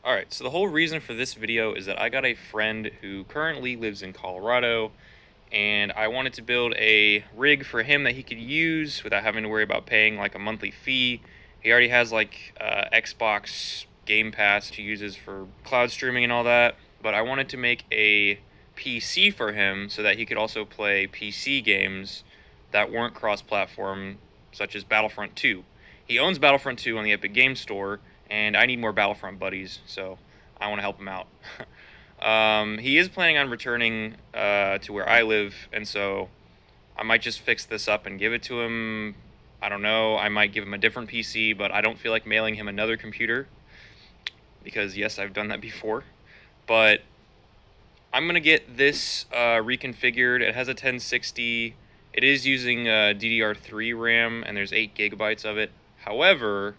Alright, so the whole reason for this video is that I got a friend who currently lives in Colorado, and I wanted to build a rig for him that he could use without having to worry about paying like a monthly fee. He already has like Xbox Game Pass he uses for cloud streaming and all that, but I wanted to make a PC for him so that he could also play PC games that weren't cross-platform, such as Battlefront 2. He owns Battlefront 2 on the Epic Games Store, and I need more Battlefront buddies, so I want to help him out. He is planning on returning to where I live, and so I might just fix this up and give it to him. I don't know. I might give him a different PC, but I don't feel like mailing him another computer because, yes, I've done that before. But I'm going to get this reconfigured. It has a 1060. It is using DDR3 RAM, and there's 8 gigabytes of it. However,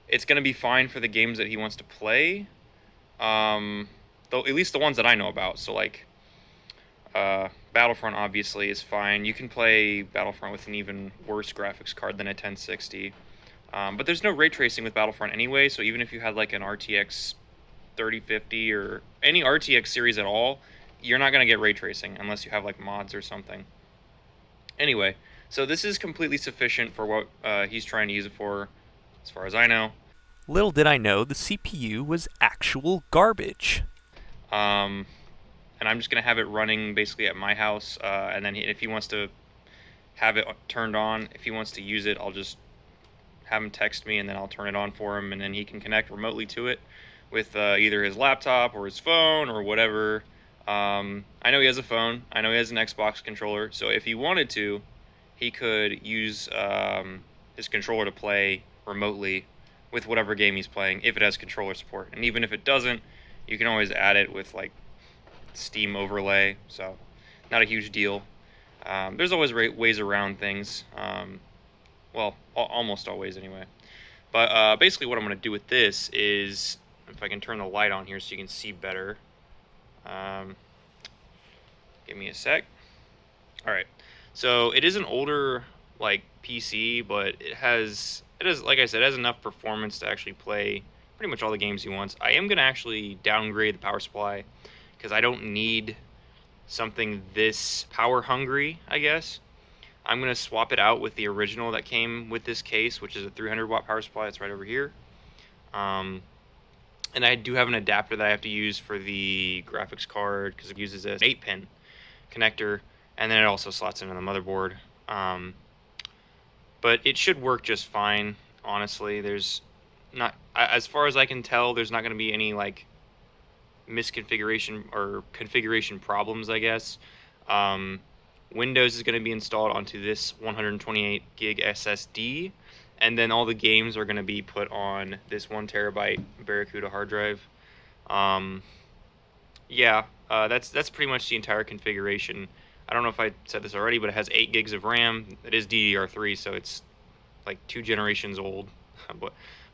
it's going to be fine for the games that he wants to play. Though at least the ones that I know about. So like Battlefront obviously is fine. You can play Battlefront with an even worse graphics card than a 1060. But there's no ray tracing with Battlefront anyway, so even if you had like an RTX 3050 or any RTX series at all, you're not going to get ray tracing unless you have like mods or something. Anyway, so this is completely sufficient for what he's trying to use it for, as far as I know. Little did I know the CPU was actual garbage. Um, and I'm just gonna have it running basically at my house. And then if he wants to have it turned on, if he wants to use it, I'll just have him text me, and then I'll turn it on for him, and then he can connect remotely to it with either his laptop or his phone or whatever. I know he has a phone. I know he has an Xbox controller. So if he wanted to, he could use his controller to play remotely with whatever game he's playing, if it has controller support. And even if it doesn't, you can always add it with like Steam overlay, so not a huge deal. There's always ways around things. Well, almost always anyway. But basically what I'm going to do with this is, if I can turn the light on here so you can see better. Give me a sec. Alright, so it is an older like PC, but it has, like I said, it has enough performance to actually play pretty much all the games he wants. I am going to actually downgrade the power supply because I don't need something this power hungry, I guess. I'm going to swap it out with the original that came with this case, which is a 300 watt power supply. It's right over here. And I do have an adapter that I have to use for the graphics card because it uses an 8-pin connector, and then it also slots into the motherboard. But it should work just fine, honestly. There's not, as far as I can tell, there's not going to be any like misconfiguration or configuration problems, I guess. Windows is going to be installed onto this 128 gig SSD, and then all the games are going to be put on this 1 terabyte Barracuda hard drive. Yeah, that's pretty much the entire configuration. I don't know if I said this already, but it has 8 gigs of RAM. It is DDR3, so it's like 2 generations old.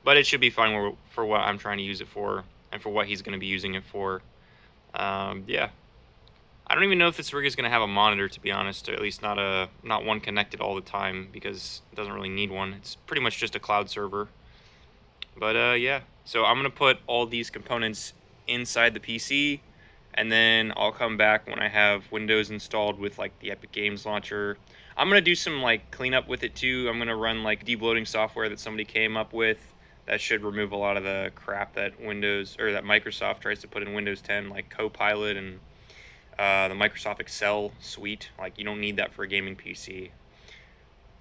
but it should be fine for what I'm trying to use it for, and for what he's going to be using it for. Yeah. I don't even know if this rig is going to have a monitor, to be honest, or at least not one connected all the time, because it doesn't really need one. It's pretty much just a cloud server. But yeah, so I'm going to put all these components inside the PC, and then I'll come back when I have Windows installed with like the Epic Games Launcher. I'm going to do some like cleanup with it too. I'm going to run like debloating software that somebody came up with that should remove a lot of the crap that Windows, or that Microsoft tries to put in Windows 10, like Copilot and the Microsoft Excel suite. Like, you don't need that for a gaming PC.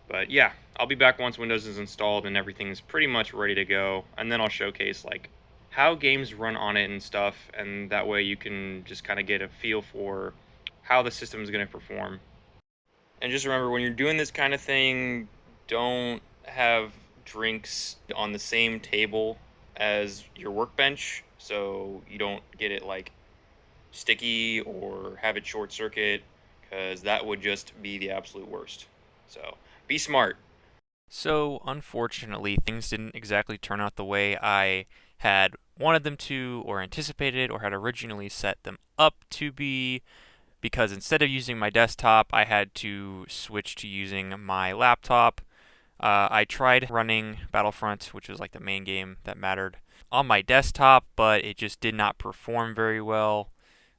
But yeah, I'll be back once Windows is installed and everything's pretty much ready to go, and then I'll showcase like how games run on it and stuff, and that way you can just kind of get a feel for how the system is going to perform. And just remember, when you're doing this kind of thing, don't have drinks on the same table as your workbench, so you don't get it like sticky or have it short circuit, because that would just be the absolute worst. So be smart. So, unfortunately, things didn't exactly turn out the way I had wanted them to, or anticipated, or had originally set them up to be, because instead of using my desktop, I had to switch to using my laptop. I tried running Battlefront, which was like the main game that mattered, on my desktop, but it just did not perform very well.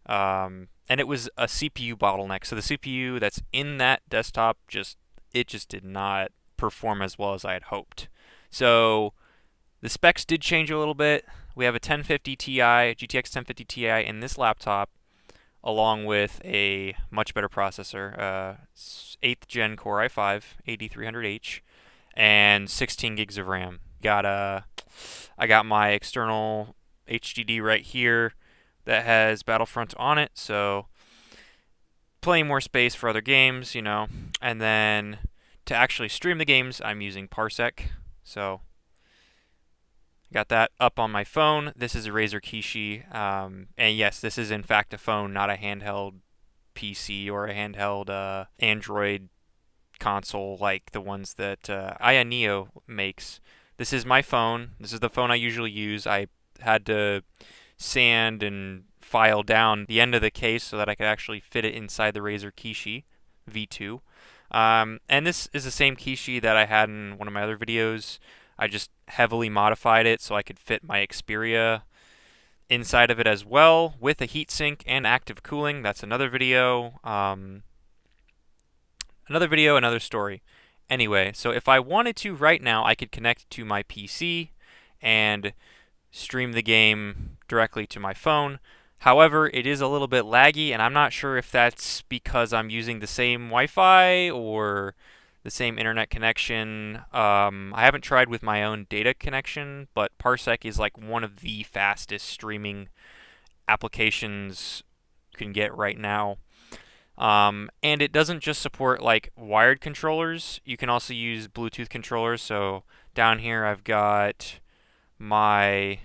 And it was a CPU bottleneck. So the CPU that's in that desktop just did not perform as well as I had hoped. So the specs did change a little bit. We have a 1050 Ti, GTX 1050 Ti in this laptop, along with a much better processor, 8th gen Core i5 8300H, and 16 gigs of RAM. I got my external HDD right here that has Battlefront on it, so plenty more space for other games, And then to actually stream the games, I'm using Parsec, so got that up on my phone. This is a Razer Kishi, and yes, this is in fact a phone, not a handheld PC or a handheld Android console like the ones that Aya Neo makes. This is my phone. This is the phone I usually use. I had to sand and file down the end of the case so that I could actually fit it inside the Razer Kishi V2. And this is the same Kishi that I had in one of my other videos. I just heavily modified it so I could fit my Xperia inside of it as well with a heatsink and active cooling. That's another video. Another story. Anyway, so if I wanted to right now, I could connect to my PC and stream the game directly to my phone. However, it is a little bit laggy, and I'm not sure if that's because I'm using the same Wi-Fi or the same internet connection. I haven't tried with my own data connection, but Parsec is like one of the fastest streaming applications you can get right now. And it doesn't just support like wired controllers. You can also use Bluetooth controllers. So down here I've got my.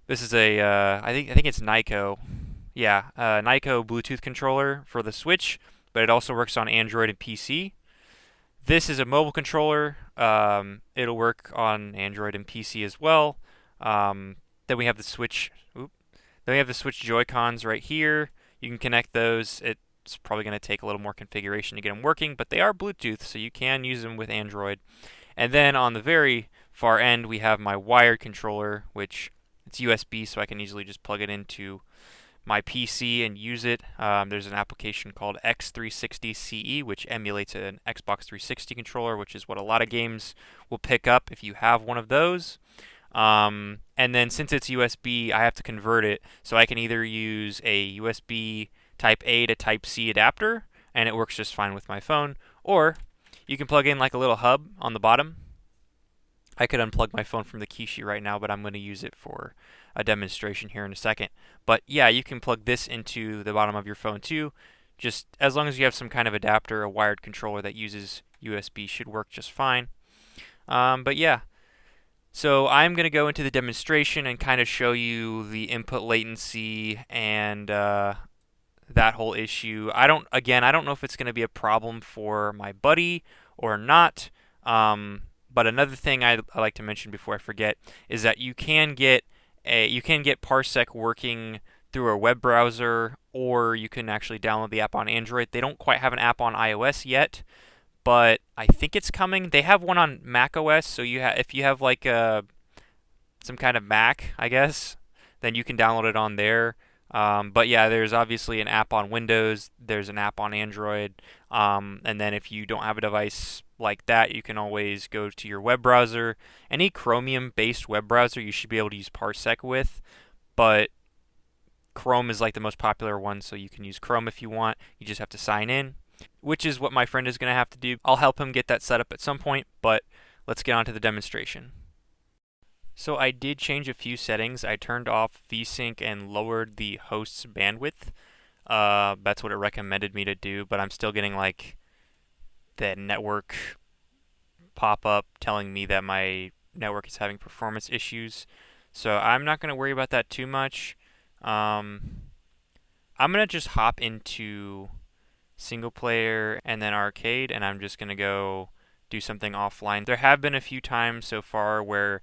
This is a I think it's Nyko. Yeah, Nyko Bluetooth controller for the Switch, but it also works on Android and PC. This is a mobile controller. It'll work on Android and PC as well. Then we have the Switch. Then we have the Switch Joy-Cons right here. You can connect those. It's probably going to take a little more configuration to get them working, but they are Bluetooth, so you can use them with Android. And then on the very far end, we have my wired controller, which it's USB, so I can easily just plug it into my PC and use it. There's an application called X360CE, which emulates an Xbox 360 controller, which is what a lot of games will pick up if you have one of those. And then since it's USB, I have to convert it, so I can either use a USB Type A to Type C adapter, and it works just fine with my phone, or you can plug in like a little hub on the bottom. I could unplug my phone from the Kishi right now, but I'm going to use it for a demonstration here in a second. But yeah, you can plug this into the bottom of your phone too. Just as long as you have some kind of adapter, a wired controller that uses USB should work just fine. But yeah, so I'm going to go into the demonstration and kind of show you the input latency and that whole issue. I don't know if it's going to be a problem for my buddy or not. But another thing I like to mention before I forget is that you can get Parsec working through a web browser, or you can actually download the app on Android. They don't quite have an app on iOS yet, but I think it's coming. They have one on Mac OS, so if you have like some kind of Mac, I guess, then you can download it on there. But yeah, there's obviously an app on Windows, there's an app on Android, and then if you don't have a device like that, you can always go to your web browser. Any Chromium-based web browser you should be able to use Parsec with, but Chrome is like the most popular one, so you can use Chrome if you want. You just have to sign in, which is what my friend is going to have to do. I'll help him get that set up at some point, but let's get on to the demonstration. So I did change a few settings. I turned off VSync and lowered the host's bandwidth. That's what it recommended me to do, but I'm still getting like the network pop up telling me that my network is having performance issues. So I'm not going to worry about that too much. I'm going to just hop into single player and then arcade, and I'm just going to go do something offline. There have been a few times so far where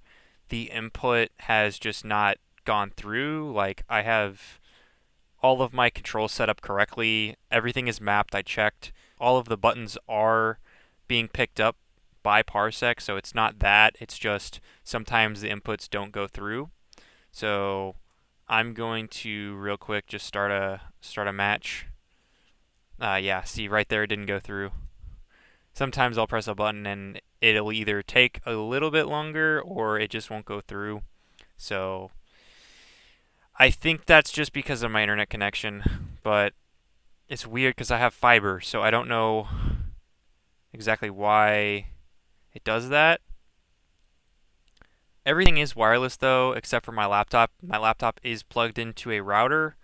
the input has just not gone through. Like, I have all of my controls set up correctly. Everything is mapped. I checked. All of the buttons are being picked up by Parsec, so it's not that. It's just sometimes the inputs don't go through. So I'm going to real quick just start a match. Yeah, see right there, it didn't go through. Sometimes I'll press a button and it'll either take a little bit longer or it just won't go through. So I think that's just because of my internet connection, but it's weird because I have fiber, so I don't know exactly why it does that. Everything is wireless though, except for my laptop. My laptop is plugged into a router,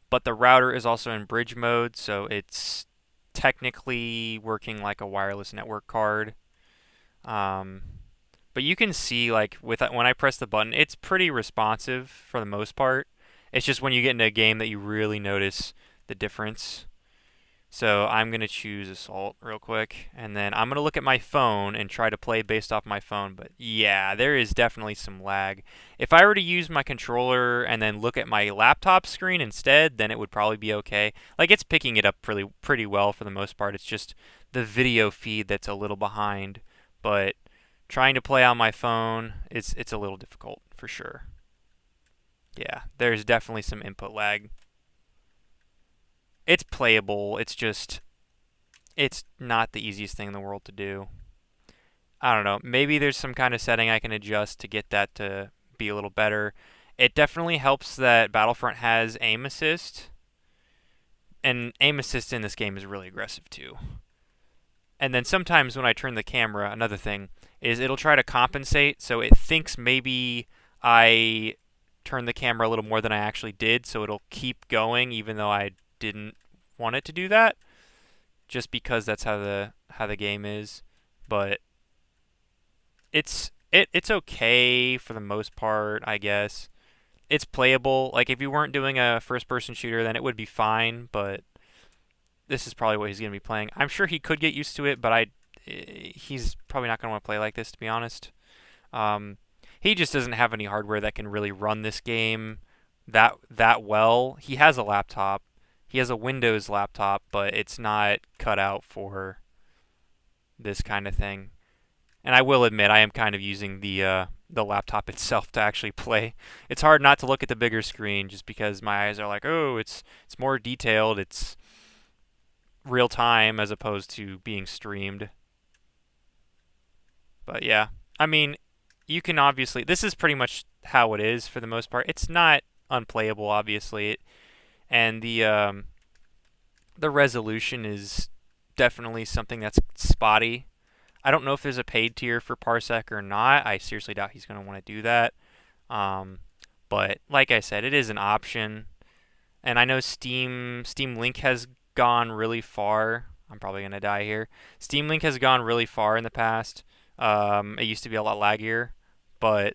but the router is also in bridge mode, so it's technically working like a wireless network card. Um, but you can see like with when I press the button, it's pretty responsive for the most part. It's just when you get into a game that you really notice the difference. So I'm going to choose Assault real quick, and then I'm going to look at my phone and try to play based off my phone. But yeah, there is definitely some lag. If I were to use my controller and then look at my laptop screen instead, then it would probably be okay. Like it's picking it up pretty well for the most part. It's just the video feed that's a little behind. But trying to play on my phone, it's a little difficult for sure. Yeah, there's definitely some input lag. It's playable. It's just it's not the easiest thing in the world to do. I don't know. Maybe there's some kind of setting I can adjust to get that to be a little better. It definitely helps that Battlefront has aim assist, and aim assist in this game is really aggressive too. And then sometimes when I turn the camera, another thing is it'll try to compensate, so it thinks maybe I turned the camera a little more than I actually did, so it'll keep going even though I didn't want it to do that, just because that's how the game is. But it's okay for the most part, I guess. It's playable. Like if you weren't doing a first-person shooter, then it would be fine. But this is probably what he's gonna be playing. I'm sure he could get used to it, but he's probably not gonna want to play like this, to be honest. Um, he just doesn't have any hardware that can really run this game that well. He has a laptop. He has a Windows laptop, but it's not cut out for this kind of thing. And I will admit, I am kind of using the laptop itself to actually play. It's hard not to look at the bigger screen just because my eyes are like, oh, it's more detailed. It's real time as opposed to being streamed. But yeah, I mean, you can obviously. This is pretty much how it is for the most part. It's not unplayable, obviously, and the resolution is definitely something that's spotty. I don't know if there's a paid tier for Parsec or not. I seriously doubt he's going to want to do that. Um, but like I said, it is an option, and I know Steam Link has gone really far. I'm probably going to die here. Steam Link has gone really far in the past. It used to be a lot laggier, but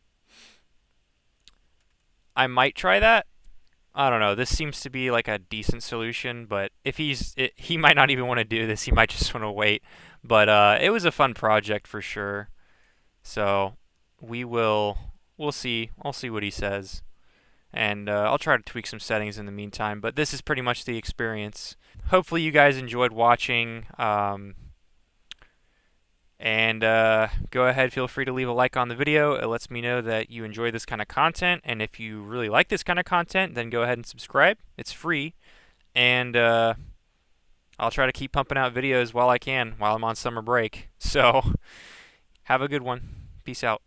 I might try that. I don't know. This seems to be like a decent solution, but if he might not even want to do this. He might just want to wait. But it was a fun project for sure. So we'll see. I'll see what he says, and I'll try to tweak some settings in the meantime. But this is pretty much the experience. Hopefully you guys enjoyed watching. And go ahead, feel free to leave a like on the video. It lets me know that you enjoy this kind of content. And if you really like this kind of content, then go ahead and subscribe. It's free. And I'll try to keep pumping out videos while I can, while I'm on summer break. So have a good one. Peace out.